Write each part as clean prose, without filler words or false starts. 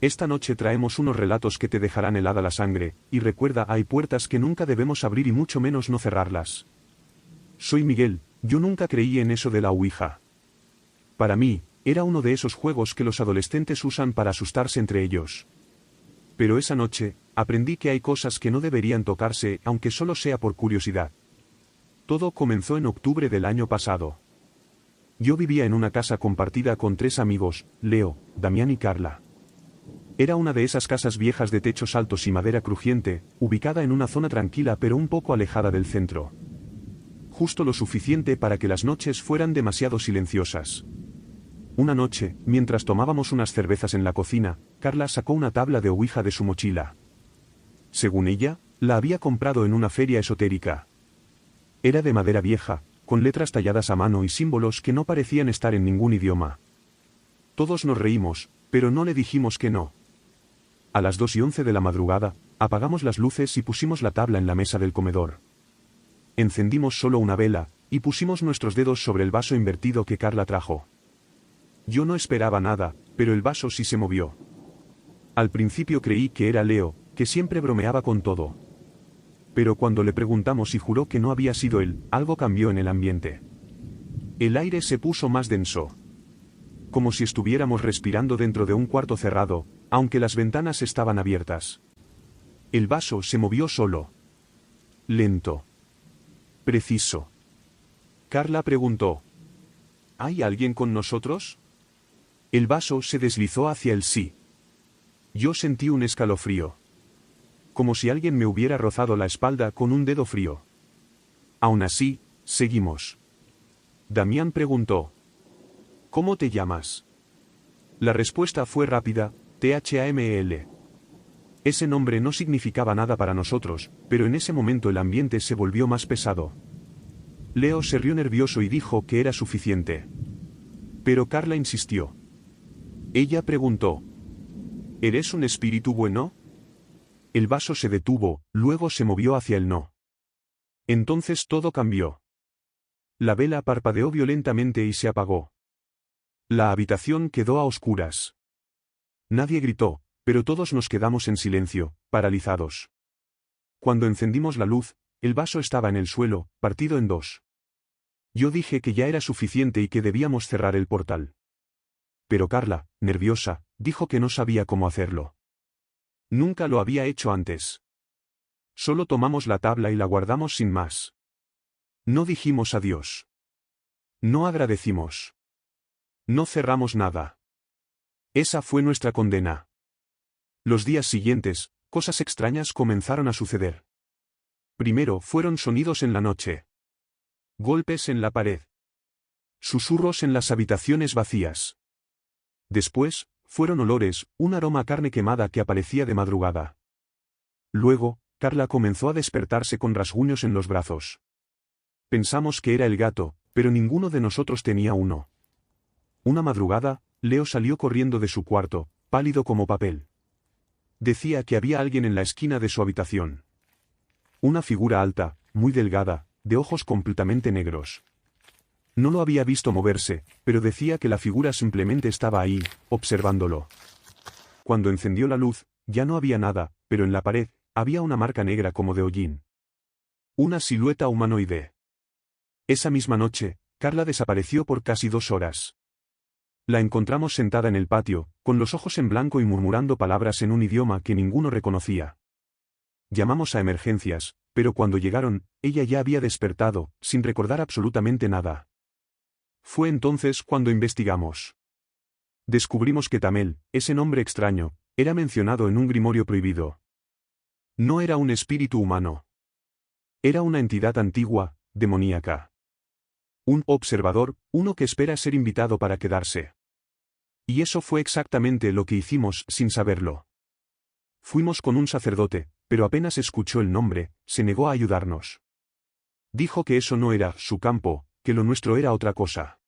Esta noche traemos unos relatos que te dejarán helada la sangre, y recuerda, hay puertas que nunca debemos abrir y mucho menos no cerrarlas. Soy Miguel, yo nunca creí en eso de la ouija. Para mí, era uno de esos juegos que los adolescentes usan para asustarse entre ellos. Pero esa noche, aprendí que hay cosas que no deberían tocarse, aunque solo sea por curiosidad. Todo comenzó en octubre del año pasado. Yo vivía en una casa compartida con 3 amigos, Leo, Damián y Carla. Era una de esas casas viejas de techos altos y madera crujiente, ubicada en una zona tranquila pero un poco alejada del centro. Justo lo suficiente para que las noches fueran demasiado silenciosas. Una noche, mientras tomábamos unas cervezas en la cocina, Carla sacó una tabla de ouija de su mochila. Según ella, la había comprado en una feria esotérica. Era de madera vieja, con letras talladas a mano y símbolos que no parecían estar en ningún idioma. Todos nos reímos, pero no le dijimos que no. A las 2:11 de la madrugada, apagamos las luces y pusimos la tabla en la mesa del comedor. Encendimos solo una vela, y pusimos nuestros dedos sobre el vaso invertido que Carla trajo. Yo no esperaba nada, pero el vaso sí se movió. Al principio creí que era Leo, que siempre bromeaba con todo. Pero cuando le preguntamos y juró que no había sido él, algo cambió en el ambiente. El aire se puso más denso. Como si estuviéramos respirando dentro de un cuarto cerrado, aunque las ventanas estaban abiertas. El vaso se movió solo. Lento. Preciso. Carla preguntó: ¿hay alguien con nosotros? El vaso se deslizó hacia el sí. Yo sentí un escalofrío. Como si alguien me hubiera rozado la espalda con un dedo frío. Aún así, seguimos. Damián preguntó: ¿cómo te llamas? La respuesta fue rápida: THAMEL. Ese nombre no significaba nada para nosotros, pero en ese momento el ambiente se volvió más pesado. Leo se rió nervioso y dijo que era suficiente. Pero Carla insistió. Ella preguntó: ¿eres un espíritu bueno? El vaso se detuvo, luego se movió hacia el no. Entonces todo cambió. La vela parpadeó violentamente y se apagó. La habitación quedó a oscuras. Nadie gritó, pero todos nos quedamos en silencio, paralizados. Cuando encendimos la luz, el vaso estaba en el suelo, partido en 2. Yo dije que ya era suficiente y que debíamos cerrar el portal. Pero Carla, nerviosa, dijo que no sabía cómo hacerlo. Nunca lo había hecho antes. Solo tomamos la tabla y la guardamos sin más. No dijimos adiós. No agradecimos. No cerramos nada. Esa fue nuestra condena. Los días siguientes, cosas extrañas comenzaron a suceder. Primero fueron sonidos en la noche. Golpes en la pared. Susurros en las habitaciones vacías. Después, fueron olores, un aroma a carne quemada que aparecía de madrugada. Luego, Carla comenzó a despertarse con rasguños en los brazos. Pensamos que era el gato, pero ninguno de nosotros tenía uno. Una madrugada, Leo salió corriendo de su cuarto, pálido como papel. Decía que había alguien en la esquina de su habitación. Una figura alta, muy delgada, de ojos completamente negros. No lo había visto moverse, pero decía que la figura simplemente estaba ahí, observándolo. Cuando encendió la luz, ya no había nada, pero en la pared, había una marca negra como de hollín. Una silueta humanoide. Esa misma noche, Carla desapareció por casi 2 horas. La encontramos sentada en el patio, con los ojos en blanco y murmurando palabras en un idioma que ninguno reconocía. Llamamos a emergencias, pero cuando llegaron, ella ya había despertado, sin recordar absolutamente nada. Fue entonces cuando investigamos. Descubrimos que Tamel, ese nombre extraño, era mencionado en un grimorio prohibido. No era un espíritu humano. Era una entidad antigua, demoníaca. Un observador, uno que espera ser invitado para quedarse. Y eso fue exactamente lo que hicimos sin saberlo. Fuimos con un sacerdote, pero apenas escuchó el nombre, se negó a ayudarnos. Dijo que eso no era su campo, que lo nuestro era otra cosa.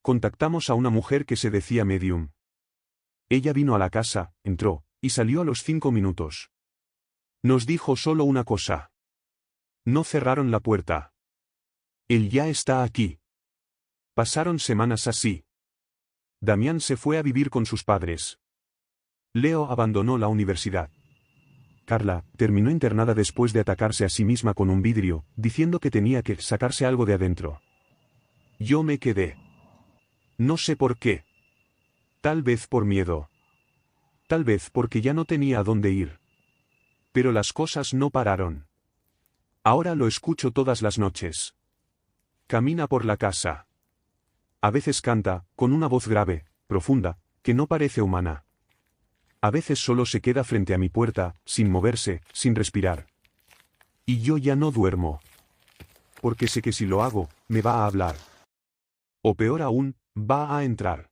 Contactamos a una mujer que se decía medium. Ella vino a la casa, entró, y salió a los 5 minutos. Nos dijo solo una cosa. No cerraron la puerta. Él ya está aquí. Pasaron semanas así. Damián se fue a vivir con sus padres. Leo abandonó la universidad. Carla terminó internada después de atacarse a sí misma con un vidrio, diciendo que tenía que sacarse algo de adentro. Yo me quedé. No sé por qué. Tal vez por miedo. Tal vez porque ya no tenía a dónde ir. Pero las cosas no pararon. Ahora lo escucho todas las noches. Camina por la casa. A veces canta, con una voz grave, profunda, que no parece humana. A veces solo se queda frente a mi puerta, sin moverse, sin respirar. Y yo ya no duermo. Porque sé que si lo hago, me va a hablar. O peor aún, va a entrar.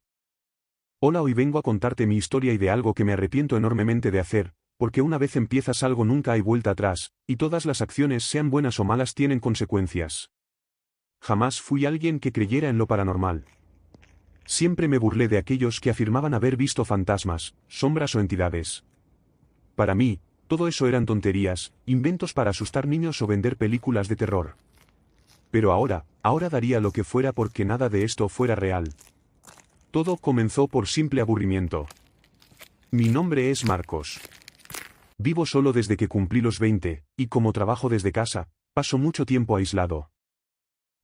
Hola, hoy vengo a contarte mi historia y de algo que me arrepiento enormemente de hacer, porque una vez empiezas algo nunca hay vuelta atrás, y todas las acciones, sean buenas o malas, tienen consecuencias. Jamás fui alguien que creyera en lo paranormal. Siempre me burlé de aquellos que afirmaban haber visto fantasmas, sombras o entidades. Para mí, todo eso eran tonterías, inventos para asustar niños o vender películas de terror. Pero ahora daría lo que fuera porque nada de esto fuera real. Todo comenzó por simple aburrimiento. Mi nombre es Marcos. Vivo solo desde que cumplí los 20, y como trabajo desde casa, paso mucho tiempo aislado.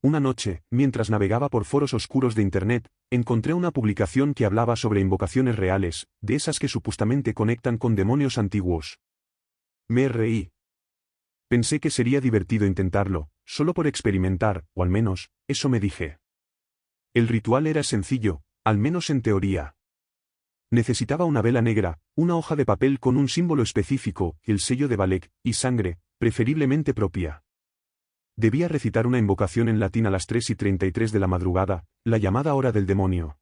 Una noche, mientras navegaba por foros oscuros de Internet, encontré una publicación que hablaba sobre invocaciones reales, de esas que supuestamente conectan con demonios antiguos. Me reí. Pensé que sería divertido intentarlo, solo por experimentar, o al menos, eso me dije. El ritual era sencillo, al menos en teoría. Necesitaba una vela negra, una hoja de papel con un símbolo específico, el sello de Valek, y sangre, preferiblemente propia. Debía recitar una invocación en latín a las 3:33 de la madrugada, la llamada hora del demonio.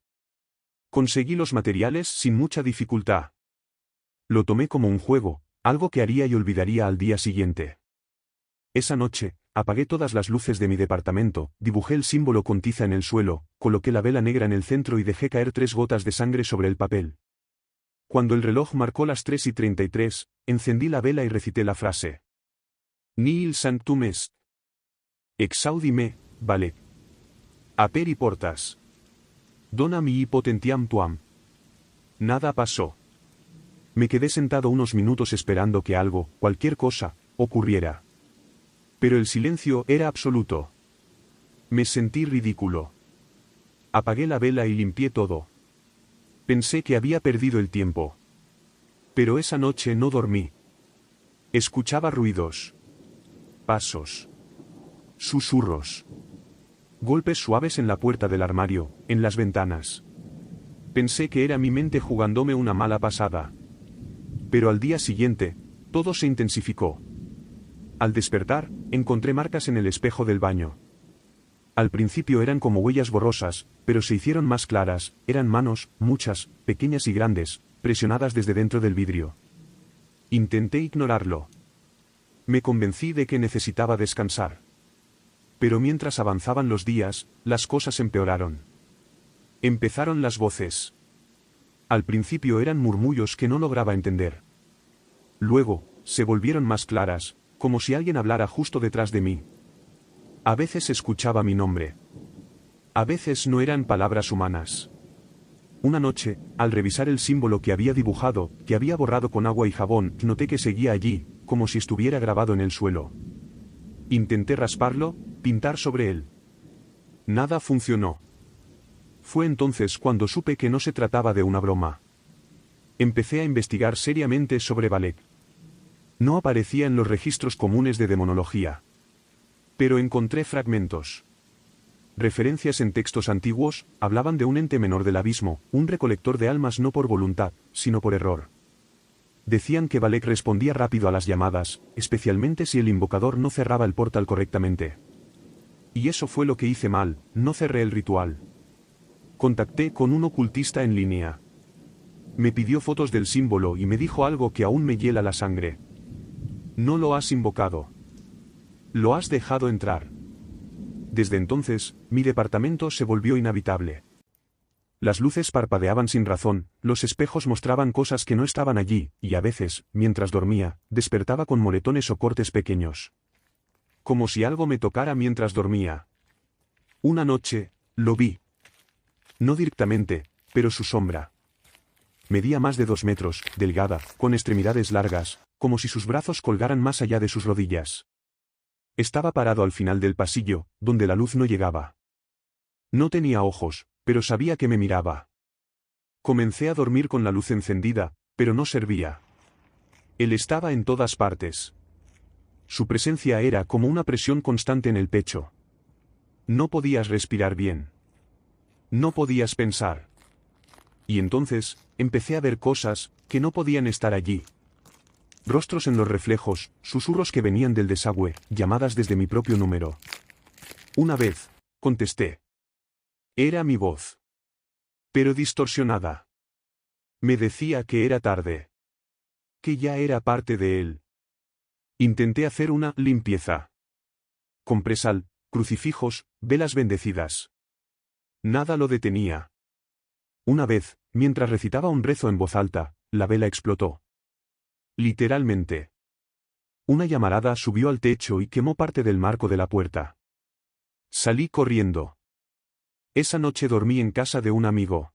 Conseguí los materiales sin mucha dificultad. Lo tomé como un juego, algo que haría y olvidaría al día siguiente. Esa noche, apagué todas las luces de mi departamento, dibujé el símbolo con tiza en el suelo, coloqué la vela negra en el centro y dejé caer 3 gotas de sangre sobre el papel. Cuando el reloj marcó las 3:33, encendí la vela y recité la frase. Nihil sanctum est. Exaudime, Valek. Aperi portas. Dona mihi potentiam tuam. Nada pasó. Me quedé sentado unos minutos esperando que algo, cualquier cosa, ocurriera. Pero el silencio era absoluto. Me sentí ridículo. Apagué la vela y limpié todo. Pensé que había perdido el tiempo. Pero esa noche no dormí. Escuchaba ruidos. Pasos. Susurros. Golpes suaves en la puerta del armario, en las ventanas. Pensé que era mi mente jugándome una mala pasada. Pero al día siguiente, todo se intensificó. Al despertar, encontré marcas en el espejo del baño. Al principio eran como huellas borrosas, pero se hicieron más claras, eran manos, muchas, pequeñas y grandes, presionadas desde dentro del vidrio. Intenté ignorarlo. Me convencí de que necesitaba descansar. Pero mientras avanzaban los días, las cosas empeoraron. Empezaron las voces. Al principio eran murmullos que no lograba entender. Luego, se volvieron más claras, como si alguien hablara justo detrás de mí. A veces escuchaba mi nombre. A veces no eran palabras humanas. Una noche, al revisar el símbolo que había dibujado, que había borrado con agua y jabón, noté que seguía allí, como si estuviera grabado en el suelo. Intenté rasparlo, pintar sobre él. Nada funcionó. Fue entonces cuando supe que no se trataba de una broma. Empecé a investigar seriamente sobre Valek. No aparecía en los registros comunes de demonología. Pero encontré fragmentos. Referencias en textos antiguos, hablaban de un ente menor del abismo, un recolector de almas no por voluntad, sino por error. Decían que Valek respondía rápido a las llamadas, especialmente si el invocador no cerraba el portal correctamente. Y eso fue lo que hice mal, no cerré el ritual. Contacté con un ocultista en línea. Me pidió fotos del símbolo y me dijo algo que aún me hiela la sangre. No lo has invocado. Lo has dejado entrar. Desde entonces, mi departamento se volvió inhabitable. Las luces parpadeaban sin razón, los espejos mostraban cosas que no estaban allí, y a veces, mientras dormía, despertaba con moretones o cortes pequeños. Como si algo me tocara mientras dormía. Una noche, lo vi. No directamente, pero su sombra. Medía más de 2 metros, delgada, con extremidades largas, como si sus brazos colgaran más allá de sus rodillas. Estaba parado al final del pasillo, donde la luz no llegaba. No tenía ojos, pero sabía que me miraba. Comencé a dormir con la luz encendida, pero no servía. Él estaba en todas partes. Su presencia era como una presión constante en el pecho. No podías respirar bien. No podías pensar. Y entonces, empecé a ver cosas que no podían estar allí. Rostros en los reflejos, susurros que venían del desagüe, llamadas desde mi propio número. Una vez, contesté. Era mi voz. Pero distorsionada. Me decía que era tarde. Que ya era parte de él. Intenté hacer una limpieza. Compré sal, crucifijos, velas bendecidas. Nada lo detenía. Una vez, mientras recitaba un rezo en voz alta, la vela explotó. Literalmente. Una llamarada subió al techo y quemó parte del marco de la puerta. Salí corriendo. Esa noche dormí en casa de un amigo.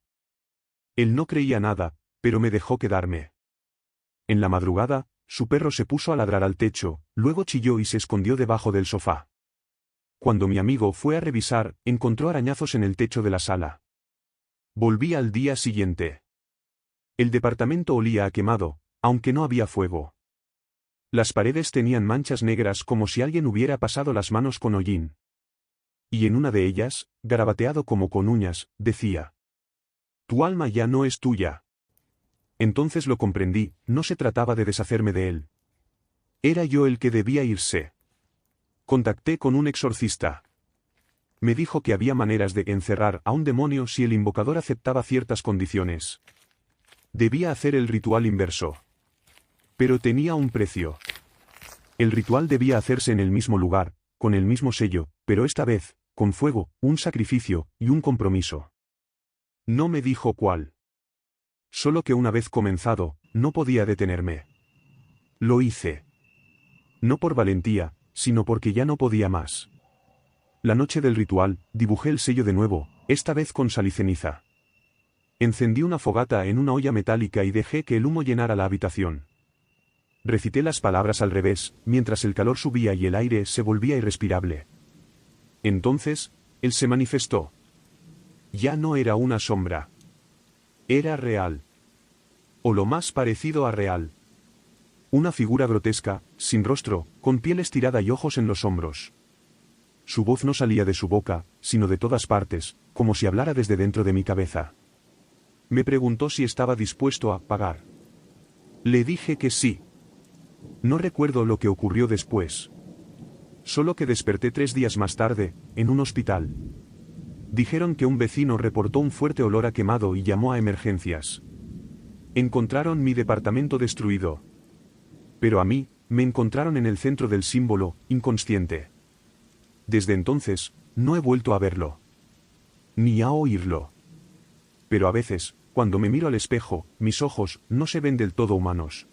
Él no creía nada, pero me dejó quedarme. En la madrugada, su perro se puso a ladrar al techo, luego chilló y se escondió debajo del sofá. Cuando mi amigo fue a revisar, encontró arañazos en el techo de la sala. Volví al día siguiente. El departamento olía a quemado, aunque no había fuego. Las paredes tenían manchas negras como si alguien hubiera pasado las manos con hollín. Y en una de ellas, garabateado como con uñas, decía: «Tu alma ya no es tuya». Entonces lo comprendí, no se trataba de deshacerme de él. Era yo el que debía irse. Contacté con un exorcista. Me dijo que había maneras de encerrar a un demonio si el invocador aceptaba ciertas condiciones. Debía hacer el ritual inverso. Pero tenía un precio. El ritual debía hacerse en el mismo lugar, con el mismo sello, pero esta vez, con fuego, un sacrificio y un compromiso. No me dijo cuál. Solo que una vez comenzado, no podía detenerme. Lo hice. No por valentía, sino porque ya no podía más. La noche del ritual, dibujé el sello de nuevo, esta vez con sal y ceniza. Encendí una fogata en una olla metálica y dejé que el humo llenara la habitación. Recité las palabras al revés, mientras el calor subía y el aire se volvía irrespirable. Entonces, él se manifestó. Ya no era una sombra. Era real. O lo más parecido a real. Una figura grotesca, sin rostro, con piel estirada y ojos en los hombros. Su voz no salía de su boca, sino de todas partes, como si hablara desde dentro de mi cabeza. Me preguntó si estaba dispuesto a pagar. Le dije que sí. No recuerdo lo que ocurrió después. Solo que desperté 3 días más tarde, en un hospital. Dijeron que un vecino reportó un fuerte olor a quemado y llamó a emergencias. Encontraron mi departamento destruido. Pero a mí, me encontraron en el centro del símbolo, inconsciente. Desde entonces, no he vuelto a verlo. Ni a oírlo. Pero a veces, cuando me miro al espejo, mis ojos no se ven del todo humanos.